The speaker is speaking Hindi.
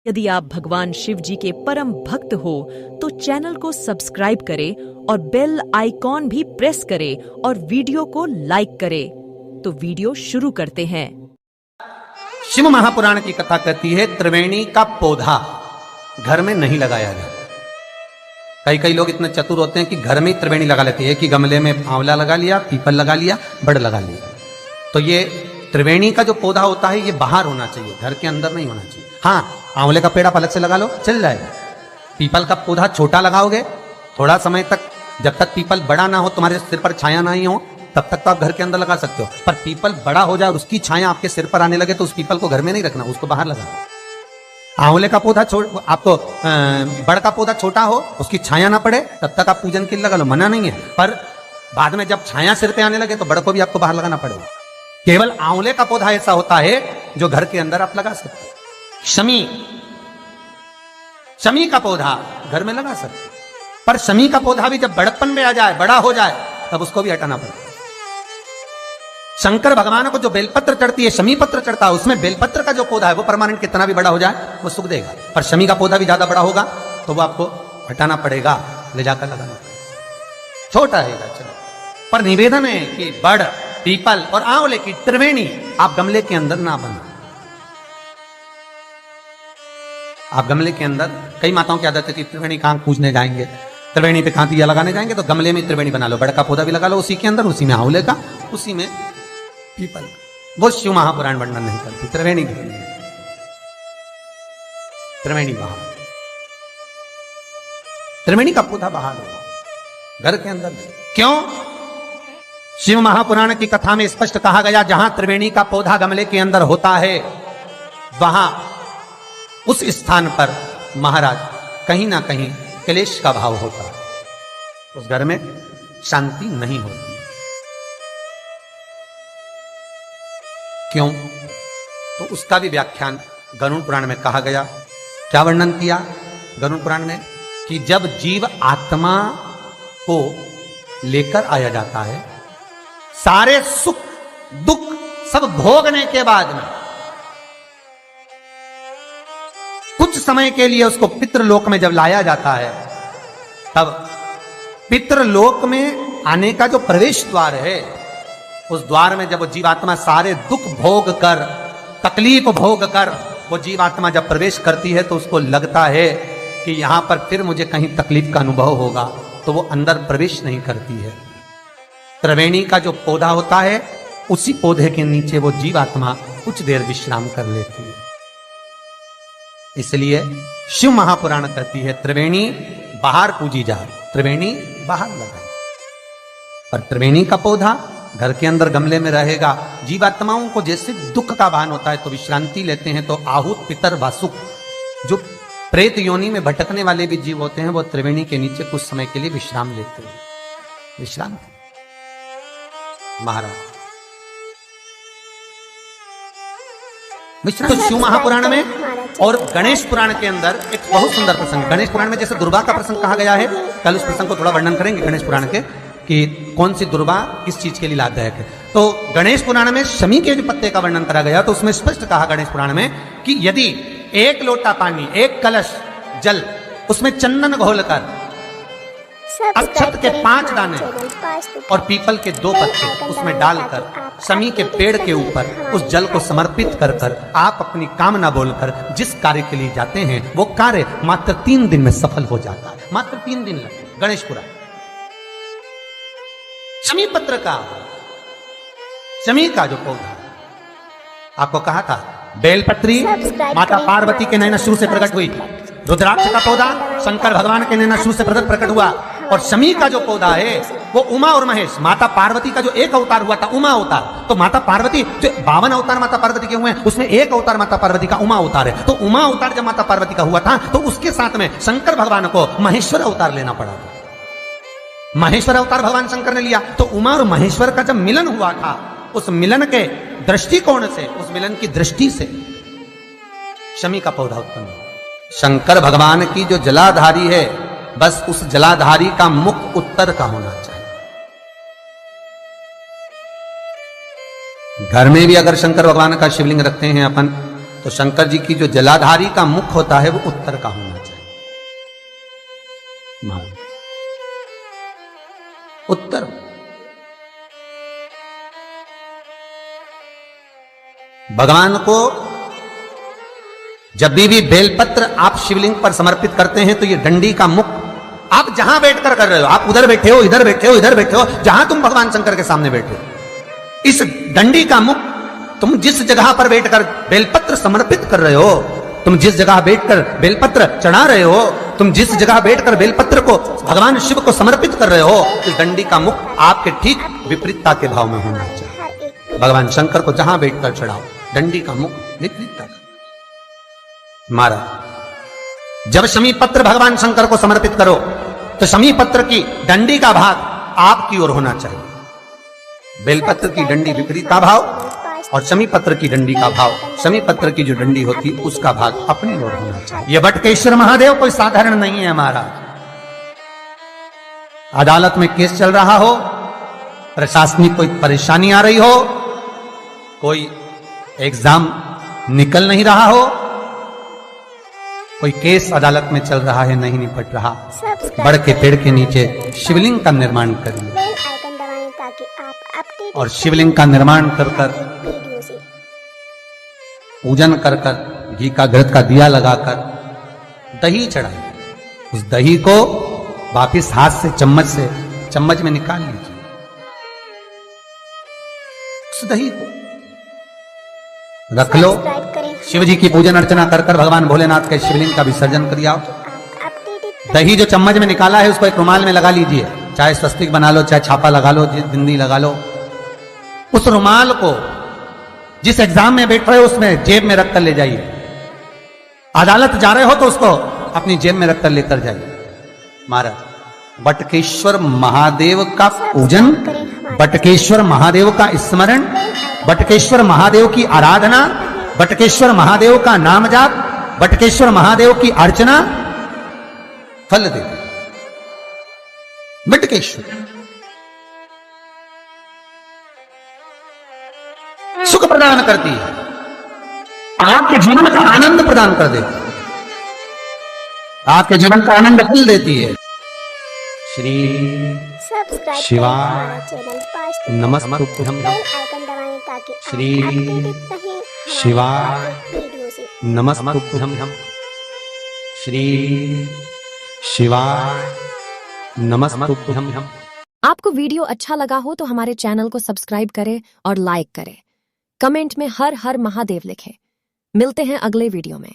यदि आप भगवान शिव जी के परम भक्त हो तो चैनल को सब्सक्राइब करें और बेल आइकॉन भी प्रेस करें और वीडियो को लाइक करें। तो वीडियो शुरू करते हैं। शिव महापुराण की कथा कहती है त्रिवेणी का पौधा घर में नहीं लगाया जाता। कई लोग इतने चतुर होते हैं कि घर में ही त्रिवेणी लगा लेते हैं कि गमले में आंवला लगा लिया, पीपल लगा लिया, बड़ लगा लिया। तो ये त्रिवेणी का जो पौधा होता है ये बाहर होना चाहिए, घर के अंदर नहीं होना चाहिए। हाँ, आंवले का पेड़ आप अलग से लगा लो, चल जाएगा। पीपल का पौधा छोटा लगाओगे, थोड़ा समय तक, जब तक पीपल बड़ा ना हो, तुम्हारे सिर पर छाया नहीं हो, तब तक तो आप घर के अंदर लगा सकते हो। पर पीपल बड़ा हो जाए और उसकी छाया आपके सिर पर आने लगे तो उस पीपल को घर में नहीं रखना, उसको बाहर लगाओ। आंवले का पौधा आपको बड़ का पौधा छोटा हो, उसकी छाया ना पड़े, तब तक आप पूजन के लिए लगा लो, मना नहीं है। पर बाद में जब छाया सिर पे आने लगे तो बड़ को भी आपको बाहर लगाना पड़ेगा। केवल आंवले का पौधा ऐसा होता है जो घर के अंदर आप लगा सकते हो। शमी का पौधा घर में लगा सकते, पर शमी का पौधा भी जब बड़प्पन में आ जाए, बड़ा हो जाए, तब उसको भी हटाना पड़ेगा। शंकर भगवान को जो बेलपत्र चढ़ती है, शमी पत्र चढ़ता है, उसमें बेलपत्र का जो पौधा है वो परमानेंट कितना भी बड़ा हो जाए वो सुख देगा। पर शमी का पौधा भी ज्यादा बड़ा होगा तो वो आपको हटाना पड़ेगा, ले जाकर लगाना पड़ेगा। छोटा है चलो, पर निवेदन है कि बड़, पीपल और आंवले की त्रिवेणी आप गमले के अंदर ना बनाओ। आप गमले के अंदर, कई माताओं की आदत है कि त्रिवेणी कहां पूजने जाएंगे, त्रिवेणी पे कहां दिया लगाने जाएंगे, तो गमले में त्रिवेणी बना लो, बड़ का पौधा भी लगा लो उसी के अंदर, उसी में आंवले का, उसी में पीपल। वो शिव महापुराण वर्णन नहीं करती। त्रिवेणी बाहर, त्रिवेणी का पौधा बाहर हो, घर के अंदर क्यों? शिव महापुराण की कथा में स्पष्ट कहा गया, जहां त्रिवेणी का पौधा गमले के अंदर होता है वहां उस स्थान पर महाराज कहीं ना कहीं क्लेश का भाव होता है, उस घर में शांति नहीं होती। क्यों? तो उसका भी व्याख्यान गरुड़ पुराण में कहा गया। क्या वर्णन किया गरुड़ पुराण में? कि जब जीव आत्मा को लेकर आया जाता है, सारे सुख दुख सब भोगने के बाद में कुछ समय के लिए उसको पितृलोक में जब लाया जाता है, तब पितृलोक में आने का जो प्रवेश द्वार है, उस द्वार में जब वो जीवात्मा सारे दुख भोग कर, तकलीफ भोग कर वो जीवात्मा जब प्रवेश करती है तो उसको लगता है कि यहां पर फिर मुझे कहीं तकलीफ का अनुभव होगा, तो वो अंदर प्रवेश नहीं करती है। त्रिवेणी का जो पौधा होता है, उसी पौधे के नीचे वो जीवात्मा कुछ देर विश्राम कर लेती है। इसलिए शिव महापुराण कहती है त्रिवेणी बाहर पूजी जा, त्रिवेणी बाहर लगा। पर त्रिवेणी का पौधा घर के अंदर गमले में रहेगा। जीवात्माओं को जैसे दुख का भान होता है तो विश्रांति लेते हैं, तो आहूत पितर वासुक, जो प्रेत योनि में भटकने वाले भी जीव होते हैं, वो त्रिवेणी के नीचे कुछ समय के लिए विश्राम लेते हैं। विश्राम महाराज विश्राम। तो शिव महापुराण में और गणेश पुराण के अंदर एक बहुत सुंदर प्रसंग, गणेश पुराण में जैसे दुर्गा का प्रसंग कहा गया है, कल उस प्रसंग को थोड़ा वर्णन करेंगे गणेश पुराण के, कि कौन सी दुर्गा किस चीज के लिए लाभदायक है। तो गणेश पुराण में शमी के जो पत्ते का वर्णन करा गया, तो उसमें स्पष्ट कहा गणेश पुराण में कि यदि एक लोटा पानी, एक कलश जल, उसमें चंदन घोलकर, अक्षत के 5 दाने और पीपल के 2 पत्ते उसमें डालकर शमी के पेड़ के ऊपर उस जल को समर्पित कर कर आप अपनी कामना बोलकर जिस कार्य के लिए जाते हैं, वो कार्य मात्र 3 दिन में सफल हो जाता है। मात्र 3 दिन लगते। गणेश पुराण शमी पत्र का, शमी का जो पौधा आपको कहा था, बेलपत्री माता पार्वती के नैनश्रू से प्रकट हुई, रुद्राक्ष का पौधा शंकर भगवान के नैनश्रू से प्रकट हुआ, और शमी का जो पौधा है वो उमा और महेश, माता पार्वती का जो एक अवतार हुआ था, उमा अवतार। तो माता पार्वती जो 52 अवतार माता पार्वती के हुए हैं, उसमें एक अवतार माता पार्वती का उमा अवतार है। तो उमा अवतार जब माता पार्वती का हुआ था, तो उसके साथ में शंकर भगवान को महेश्वर अवतार लेना पड़ा था। महेश्वर अवतार भगवान शंकर ने लिया। तो उमा और महेश्वर का जब मिलन हुआ था, उस मिलन के दृष्टिकोण से, उस मिलन की दृष्टि से शमी का पौधा उत्पन्न हुआ। शंकर भगवान की जो जलाधारी है, बस उस जलाधारी का मुख उत्तर का होना चाहिए। घर में भी अगर शंकर भगवान का शिवलिंग रखते हैं अपन, तो शंकर जी की जो जलाधारी का मुख होता है वो उत्तर का होना चाहिए। उत्तर। भगवान को जब भी बेलपत्र आप शिवलिंग पर समर्पित करते हैं तो ये डंडी का मुख आप जहां बैठकर कर रहे हो, आप उधर बैठे हो, इधर बैठे हो, इधर बैठे हो, जहां तुम भगवान शंकर के सामने बैठे हो, इस डंडी का मुख तुम जिस जगह पर बैठकर बेलपत्र समर्पित कर रहे हो, तुम जिस जगह बैठकर बेलपत्र चढ़ा रहे हो, तुम जिस जगह बैठकर बेलपत्र को भगवान शिव को समर्पित कर रहे हो, इस डंडी का मुख आपके ठीक विपरीतता के भाव में होना चाहिए। भगवान शंकर को जहां बैठकर चढ़ाओ, डंडी का मुख विपरीतता का। महाराज जब शमी पत्र भगवान शंकर को समर्पित करो तो शमी पत्र की डंडी का भाग आपकी ओर होना चाहिए। बेलपत्र की डंडी विपरीत का भाव और शमी पत्र की डंडी का भाव, शमी पत्र की जो डंडी होती उसका भाग अपनी ओर होना चाहिए। यह बटकेश्वर महादेव कोई साधारण नहीं है महाराज। अदालत में केस चल रहा हो, प्रशासनिक कोई परेशानी आ रही हो, कोई एग्जाम निकल नहीं रहा हो, कोई केस अदालत में चल रहा है, नहीं निपट रहा, बड़ के पेड़ के नीचे शिवलिंग का निर्माण करिए और शिवलिंग का निर्माण कर कर पूजन कर कर घी का घृत का दिया लगाकर दही चढ़ाइए। उस दही को वापिस हाथ से चम्मच में निकाल लीजिए। उस दही को रख लो, शिव जी की पूजन अर्चना कर कर भगवान भोलेनाथ के शिवलिंग का विसर्जन कर आओ। दही जो चम्मच में निकाला है उसको एक रुमाल में लगा लीजिए, चाहे स्वस्तिक बना लो, चाहे छापा लगा लो, बिंदी लगा लो। उस रुमाल को जिस एग्जाम में बैठ रहे हो उसमें जेब में रखकर ले जाइए। अदालत जा रहे हो तो उसको अपनी जेब में रखकर लेकर जाइए। महाराज बटकेश्वर महादेव का पूजन, बटकेश्वर महादेव का स्मरण, बटकेश्वर महादेव की आराधना, बटकेश्वर महादेव का नाम जाप, बटकेश्वर महादेव की अर्चना फल देती। बटकेश्वर सुख प्रदान करती है, आपके जीवन का आनंद प्रदान कर देती है, आपके जीवन का आनंद फल देती है। श्री शिवाय नमस्तुभ्यं। श्री शिवाय नमस्तुभ्यं। श्री शिवाय नमस्तुभ्यं। आपको वीडियो अच्छा लगा हो तो हमारे चैनल को सब्सक्राइब करें और लाइक करें। कमेंट में हर हर महादेव लिखें। मिलते हैं अगले वीडियो में।